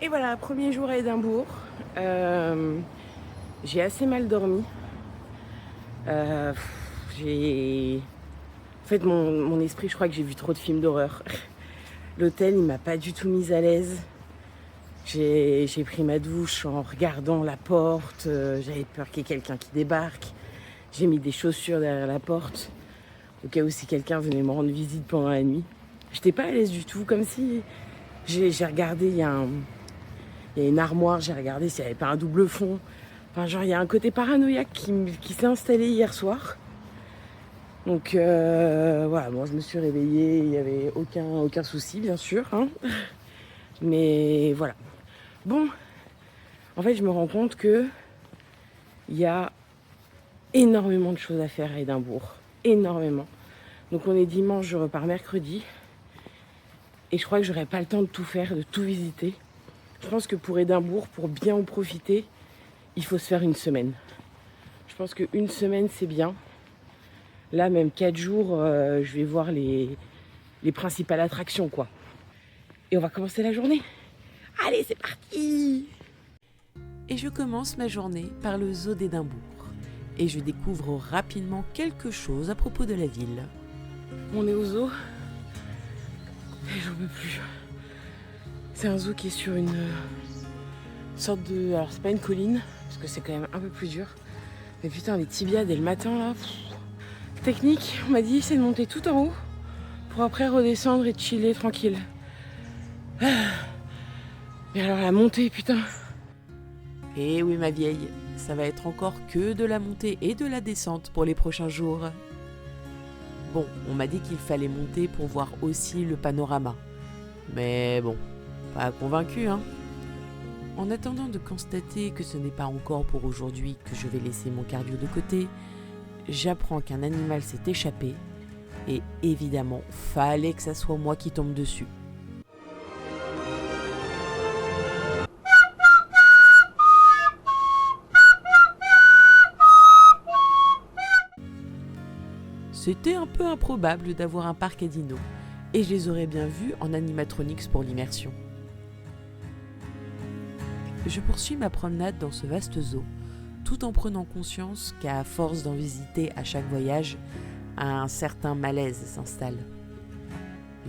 Et voilà, premier jour à Édimbourg. J'ai assez mal dormi. Euh, j'ai... En fait, mon esprit, je crois que j'ai vu trop de films d'horreur. L'hôtel, il m'a pas du tout mise à l'aise. J'ai pris ma douche en regardant la porte. J'avais peur qu'il y ait quelqu'un qui débarque. J'ai mis des chaussures derrière la porte, au cas où si quelqu'un venait me rendre visite pendant la nuit. J'étais pas à l'aise du tout, comme si j'ai regardé, il y a une armoire, j'ai regardé s'il n'y avait pas un double fond. Enfin, genre, il y a un côté paranoïaque qui s'est installé hier soir. Donc, voilà, moi, je me suis réveillée, il n'y avait aucun souci, bien sûr. Hein. Mais voilà. Bon, en fait, je me rends compte que il y a énormément de choses à faire à Édimbourg. Énormément. Donc, on est dimanche, je repars mercredi. Et je crois que j'aurai pas le temps de tout faire, de tout visiter. Je pense que pour Édimbourg, pour bien en profiter, il faut se faire une semaine. Je pense qu'une semaine, c'est bien. Là, même 4 jours, je vais voir les principales attractions, quoi. Et on va commencer la journée. Allez, c'est parti! Et je commence ma journée par le zoo d'Édimbourg. Et je découvre rapidement quelque chose à propos de la ville. On est au zoo. Et j'en peux plus. C'est un zoo qui est sur une sorte de... Alors, c'est pas une colline, parce que c'est quand même un peu plus dur. Mais putain, les tibias dès le matin, là... Technique, on m'a dit, c'est de monter tout en haut pour après redescendre et chiller tranquille. Mais alors la montée, putain. Eh oui ma vieille, ça va être encore que de la montée et de la descente pour les prochains jours. Bon, on m'a dit qu'il fallait monter pour voir aussi le panorama. Mais bon, pas convaincu hein. En attendant de constater que ce n'est pas encore pour aujourd'hui que je vais laisser mon cardio de côté, j'apprends qu'un animal s'est échappé et évidemment, fallait que ça soit moi qui tombe dessus. C'était un peu improbable d'avoir un parc à dinos, et je les aurais bien vus en animatronics pour l'immersion. Je poursuis ma promenade dans ce vaste zoo, tout en prenant conscience qu'à force d'en visiter à chaque voyage, un certain malaise s'installe.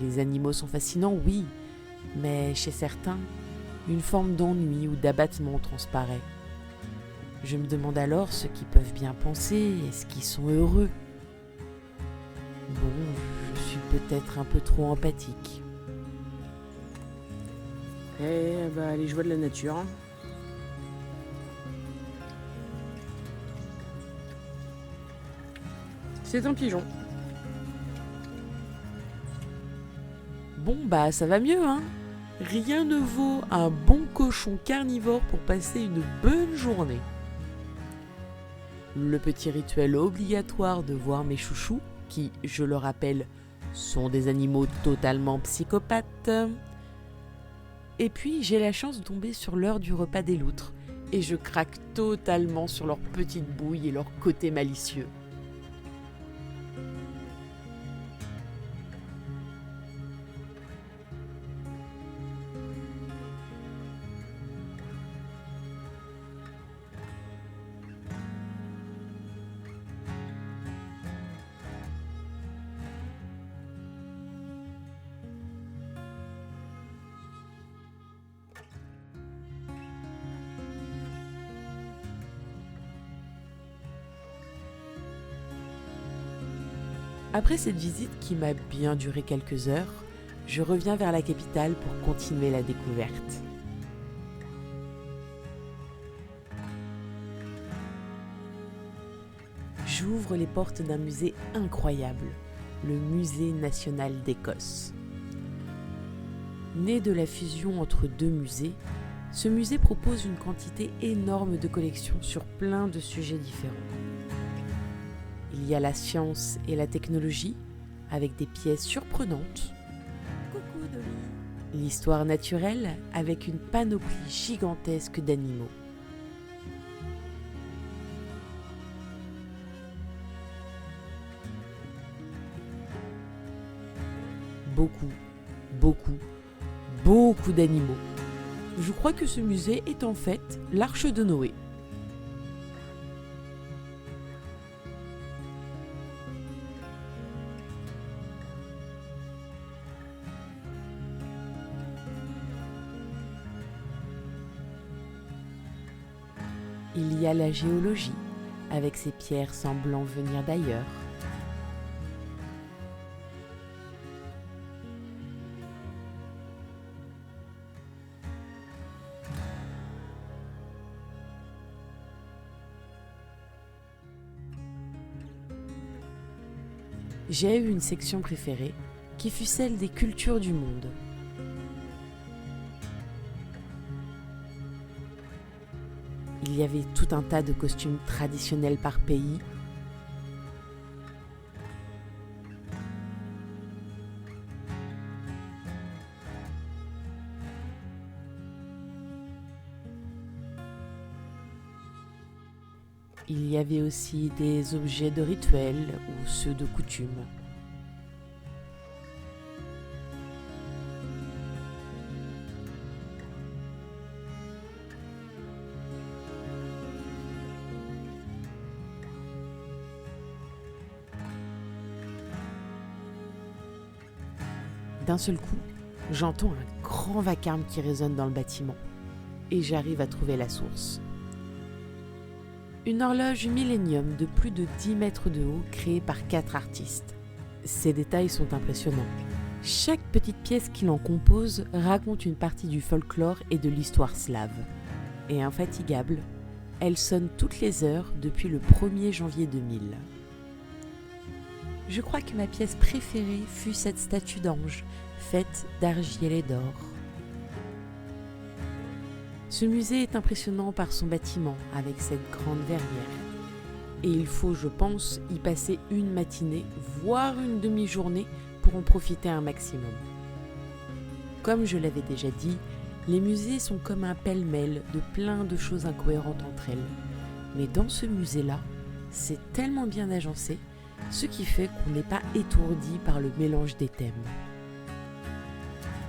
Les animaux sont fascinants, oui, mais chez certains, une forme d'ennui ou d'abattement transparaît. Je me demande alors ce qu'ils peuvent bien penser, est-ce qu'ils sont heureux ? Bon, je suis peut-être un peu trop empathique. Eh bah, les joies de la nature. C'est un pigeon. Bon bah ça va mieux hein. Rien ne vaut un bon cochon carnivore pour passer une bonne journée. Le petit rituel obligatoire de voir mes chouchous, qui, je le rappelle, sont des animaux totalement psychopathes. Et puis j'ai la chance de tomber sur l'heure du repas des loutres, et je craque totalement sur leur petite bouille et leur côté malicieux. Après cette visite qui m'a bien duré quelques heures, je reviens vers la capitale pour continuer la découverte. J'ouvre les portes d'un musée incroyable, le Musée national d'Écosse. Né de la fusion entre deux musées, ce musée propose une quantité énorme de collections sur plein de sujets différents. Il y a la science et la technologie, avec des pièces surprenantes. Coucou Dolly. L'histoire naturelle, avec une panoplie gigantesque d'animaux. Beaucoup d'animaux. Je crois que ce musée est en fait l'Arche de Noé. Il y a la géologie, avec ses pierres semblant venir d'ailleurs. J'ai eu une section préférée, qui fut celle des cultures du monde. Il y avait tout un tas de costumes traditionnels par pays. Il y avait aussi des objets de rituel ou ceux de coutume. D'un seul coup, j'entends un grand vacarme qui résonne dans le bâtiment et j'arrive à trouver la source. Une horloge Millennium de plus de 10 mètres de haut créée par 4 artistes. Ces détails sont impressionnants. Chaque petite pièce qui l'en compose raconte une partie du folklore et de l'histoire slave. Et infatigable, elle sonne toutes les heures depuis le 1er janvier 2000. Je crois que ma pièce préférée fut cette statue d'ange, faite d'argile et d'or. Ce musée est impressionnant par son bâtiment, avec cette grande verrière. Et il faut, je pense, y passer une matinée, voire une demi-journée, pour en profiter un maximum. Comme je l'avais déjà dit, les musées sont comme un pêle-mêle de plein de choses incohérentes entre elles. Mais dans ce musée-là, c'est tellement bien agencé, ce qui fait qu'on n'est pas étourdi par le mélange des thèmes.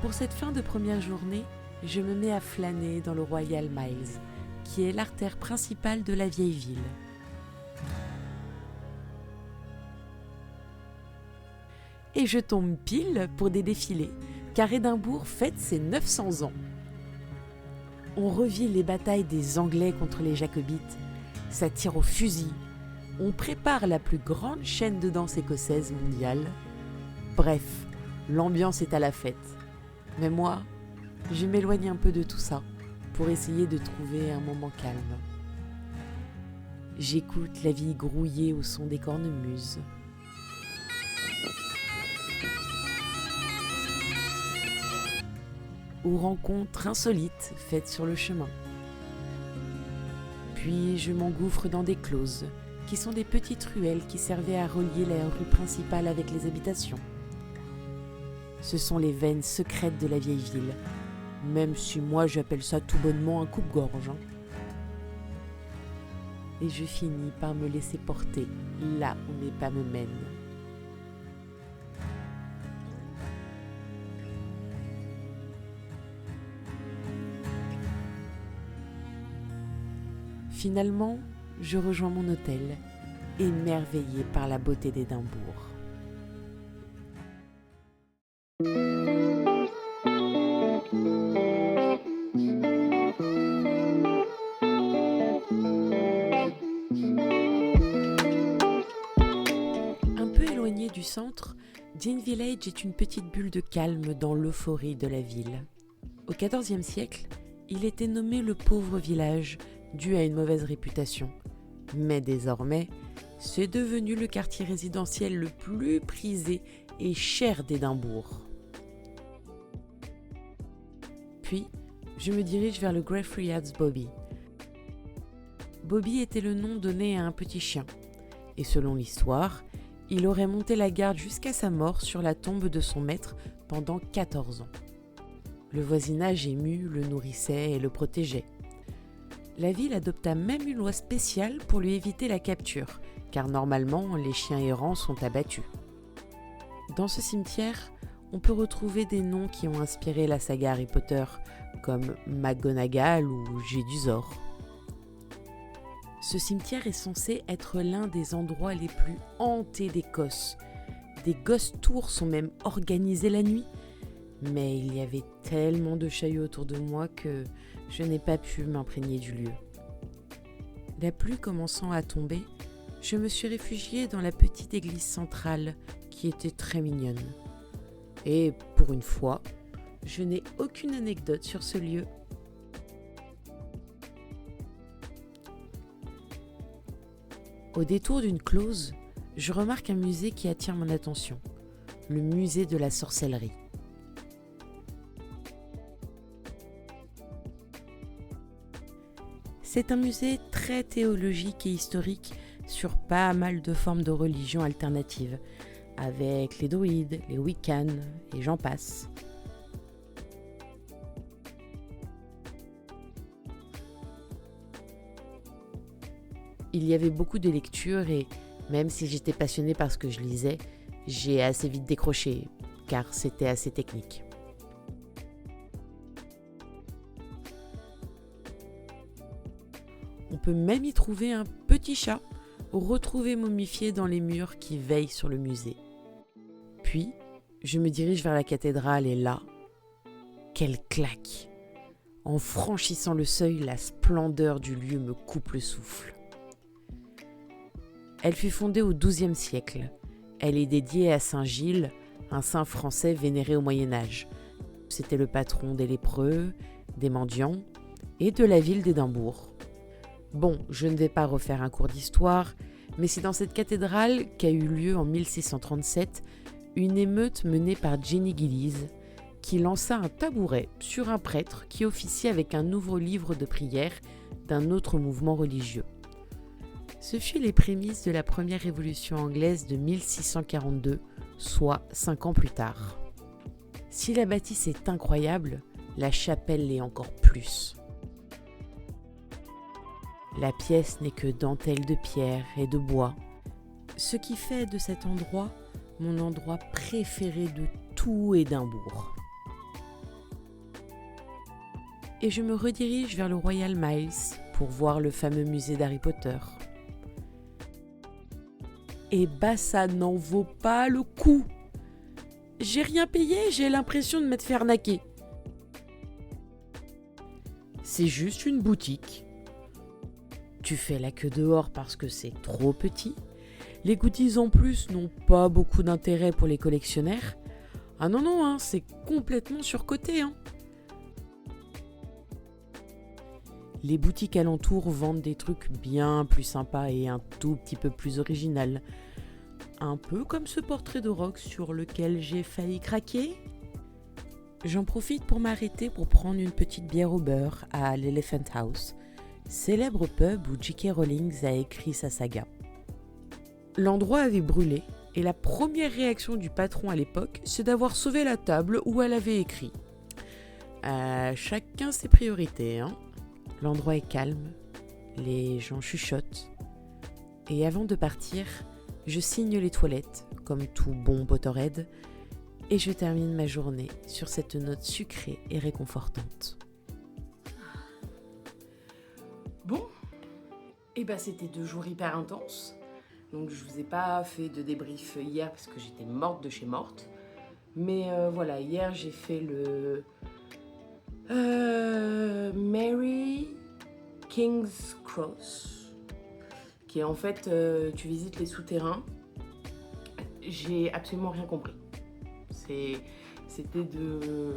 Pour cette fin de première journée, je me mets à flâner dans le Royal Miles, qui est l'artère principale de la vieille ville. Et je tombe pile pour des défilés, car Édimbourg fête ses 900 ans. On revit les batailles des Anglais contre les Jacobites, ça tire au fusil. On prépare la plus grande chaîne de danse écossaise mondiale. Bref, l'ambiance est à la fête. Mais moi, je m'éloigne un peu de tout ça pour essayer de trouver un moment calme. J'écoute la vie grouiller au son des cornemuses. Aux rencontres insolites faites sur le chemin. Puis je m'engouffre dans des closes, qui sont des petites ruelles qui servaient à relier la rue principale avec les habitations. Ce sont les veines secrètes de la vieille ville, même si moi j'appelle ça tout bonnement un coupe-gorge. Et je finis par me laisser porter là où mes pas me mènent. Finalement, je rejoins mon hôtel, émerveillé par la beauté d'Édimbourg. Un peu éloigné du centre, Dean Village est une petite bulle de calme dans l'euphorie de la ville. Au XIVe siècle, il était nommé le pauvre village, dû à une mauvaise réputation. Mais désormais, c'est devenu le quartier résidentiel le plus prisé et cher d'Édimbourg. Puis, je me dirige vers le Greyfriars Bobby. Bobby était le nom donné à un petit chien, et selon l'histoire, il aurait monté la garde jusqu'à sa mort sur la tombe de son maître pendant 14 ans. Le voisinage ému le nourrissait et le protégeait. La ville adopta même une loi spéciale pour lui éviter la capture, car normalement les chiens errants sont abattus. Dans ce cimetière, on peut retrouver des noms qui ont inspiré la saga Harry Potter, comme McGonagall ou Jedusor. Ce cimetière est censé être l'un des endroits les plus hantés d'Écosse. Des ghost tours sont même organisés la nuit, mais il y avait tellement de chahut autour de moi que je n'ai pas pu m'imprégner du lieu. La pluie commençant à tomber, je me suis réfugiée dans la petite église centrale qui était très mignonne. Et pour une fois, je n'ai aucune anecdote sur ce lieu. Au détour d'une close, je remarque un musée qui attire mon attention, le musée de la sorcellerie. C'est un musée très théologique et historique sur pas mal de formes de religions alternatives, avec les druides, les wiccans et j'en passe. Il y avait beaucoup de lectures et même si j'étais passionnée par ce que je lisais, j'ai assez vite décroché, car c'était assez technique. On peut même y trouver un petit chat, retrouvé momifié dans les murs qui veillent sur le musée. Puis, je me dirige vers la cathédrale et là, quelle claque! En franchissant le seuil, la splendeur du lieu me coupe le souffle. Elle fut fondée au XIIe siècle. Elle est dédiée à Saint Gilles, un saint français vénéré au Moyen-Âge. C'était le patron des lépreux, des mendiants et de la ville d'Édimbourg. Bon, je ne vais pas refaire un cours d'histoire, mais c'est dans cette cathédrale qu'a eu lieu en 1637 une émeute menée par Jenny Gillies, qui lança un tabouret sur un prêtre qui officiait avec un nouveau livre de prière d'un autre mouvement religieux. Ce fut les prémices de la première révolution anglaise de 1642, soit 5 ans plus tard. Si la bâtisse est incroyable, la chapelle l'est encore plus. La pièce n'est que dentelle de pierre et de bois, ce qui fait de cet endroit mon endroit préféré de tout Édimbourg. Et je me redirige vers le Royal Miles pour voir le fameux musée d'Harry Potter. Et bah ça n'en vaut pas le coup. J'ai rien payé, j'ai l'impression de m'être fait arnaquer. C'est juste une boutique. Tu fais la queue dehors parce que c'est trop petit. Les goodies en plus n'ont pas beaucoup d'intérêt pour les collectionneurs. Ah non, c'est complètement surcoté. Les boutiques alentours vendent des trucs bien plus sympas et un tout petit peu plus original. Un peu comme ce portrait de Rox sur lequel j'ai failli craquer. J'en profite pour m'arrêter pour prendre une petite bière au beurre à l'Elephant House, célèbre pub où J.K. Rowling a écrit sa saga. L'endroit avait brûlé et la première réaction du patron à l'époque, c'est d'avoir sauvé la table où elle avait écrit. Chacun ses priorités, L'endroit est calme, les gens chuchotent. Et avant de partir, je signe les toilettes, comme tout bon Potterhead, et je termine ma journée sur cette note sucrée et réconfortante. Bon, et c'était 2 jours hyper intenses. Donc je vous ai pas fait de débrief hier parce que j'étais morte de chez morte. Mais voilà, hier j'ai fait le Mary King's Cross, qui est en fait, tu visites les souterrains. J'ai absolument rien compris. C'était de...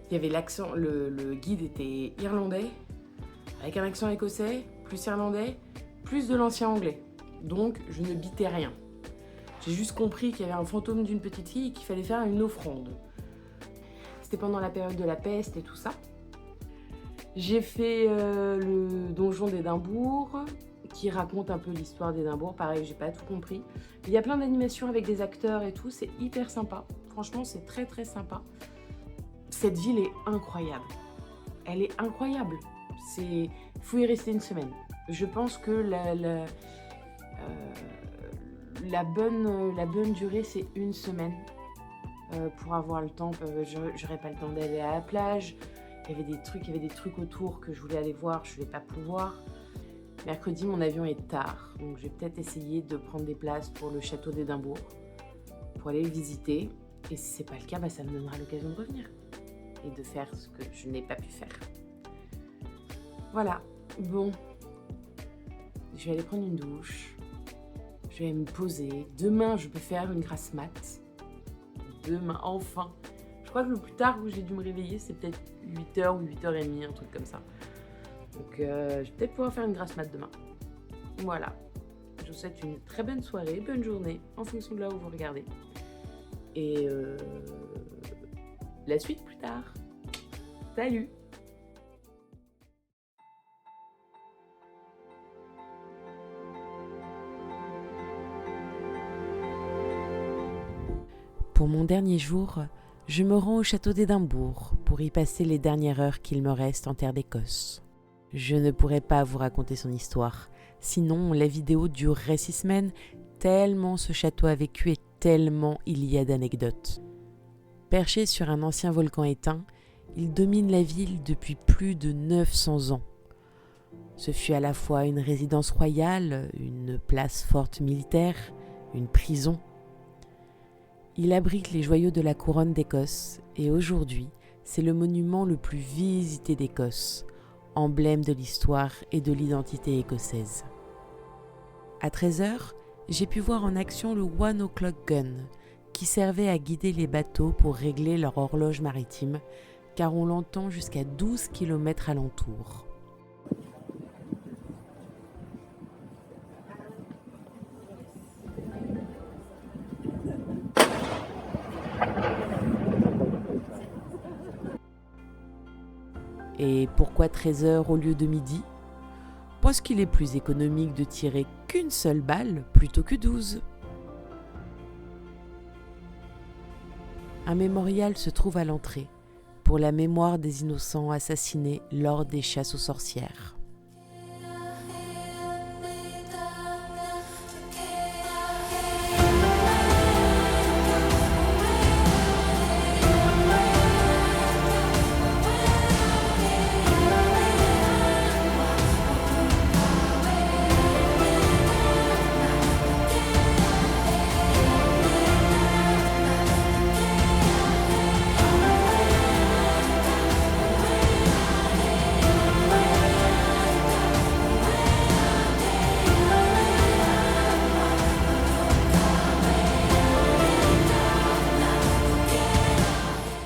Il y avait l'accent, le guide était irlandais, avec un accent écossais, plus irlandais, plus de l'ancien anglais. Donc je ne bitais rien. J'ai juste compris qu'il y avait un fantôme d'une petite fille et qu'il fallait faire une offrande. C'était pendant la période de la peste et tout ça. J'ai fait le donjon d'Édimbourg, qui raconte un peu l'histoire d'Édimbourg. Pareil, j'ai pas tout compris. Il y a plein d'animations avec des acteurs et tout, c'est hyper sympa. Franchement, c'est très très sympa. Cette ville est incroyable. Elle est incroyable. Il faut y rester une semaine. Je pense que la bonne durée, c'est une semaine pour avoir le temps. J'aurais pas le temps d'aller à la plage. il y avait des trucs autour que je voulais aller voir, je ne vais pas pouvoir. Mercredi, mon avion est tard, donc je vais peut-être essayer de prendre des places pour le château d'Édimbourg, pour aller le visiter. Et si c'est pas le cas, ça me donnera l'occasion de revenir et de faire ce que je n'ai pas pu faire. Voilà, bon, je vais aller prendre une douche, je vais me poser. Demain, je peux faire une grasse mat. Demain, enfin. Je crois que le plus tard où j'ai dû me réveiller, c'est peut-être 8h ou 8h30, un truc comme ça. Donc, je vais peut-être pouvoir faire une grasse mat demain. Voilà. Je vous souhaite une très bonne soirée, bonne journée, en fonction de là où vous regardez. Et la suite plus tard. Salut! Pour mon dernier jour, je me rends au château d'Édimbourg pour y passer les dernières heures qu'il me reste en terre d'Écosse. Je ne pourrais pas vous raconter son histoire, sinon la vidéo durerait 6 semaines, tellement ce château a vécu et tellement il y a d'anecdotes. Perché sur un ancien volcan éteint, il domine la ville depuis plus de 900 ans. Ce fut à la fois une résidence royale, une place forte militaire, une prison. Il abrite les joyaux de la couronne d'Écosse et aujourd'hui, c'est le monument le plus visité d'Écosse, emblème de l'histoire et de l'identité écossaise. À 13h, j'ai pu voir en action le 1 o'clock gun, qui servait à guider les bateaux pour régler leur horloge maritime, car on l'entend jusqu'à 12 km alentour. Et pourquoi 13h au lieu de midi ? Parce qu'il est plus économique de tirer qu'une seule balle plutôt que 12. Un mémorial se trouve à l'entrée, pour la mémoire des innocents assassinés lors des chasses aux sorcières.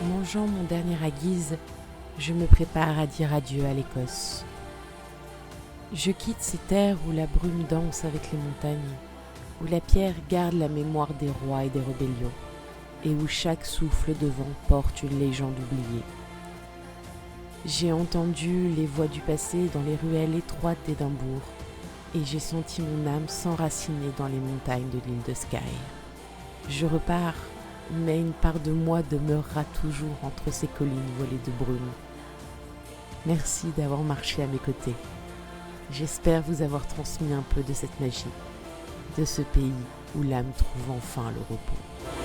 Mangeant mon dernier aiguise, je me prépare à dire adieu à l'Écosse. Je quitte ces terres où la brume danse avec les montagnes, où la pierre garde la mémoire des rois et des rébellions, et où chaque souffle de vent porte une légende oubliée. J'ai entendu les voix du passé dans les ruelles étroites d'Édimbourg, et j'ai senti mon âme s'enraciner dans les montagnes de l'île de Skye. Je repars, mais une part de moi demeurera toujours entre ces collines voilées de brume. Merci d'avoir marché à mes côtés. J'espère vous avoir transmis un peu de cette magie, de ce pays où l'âme trouve enfin le repos.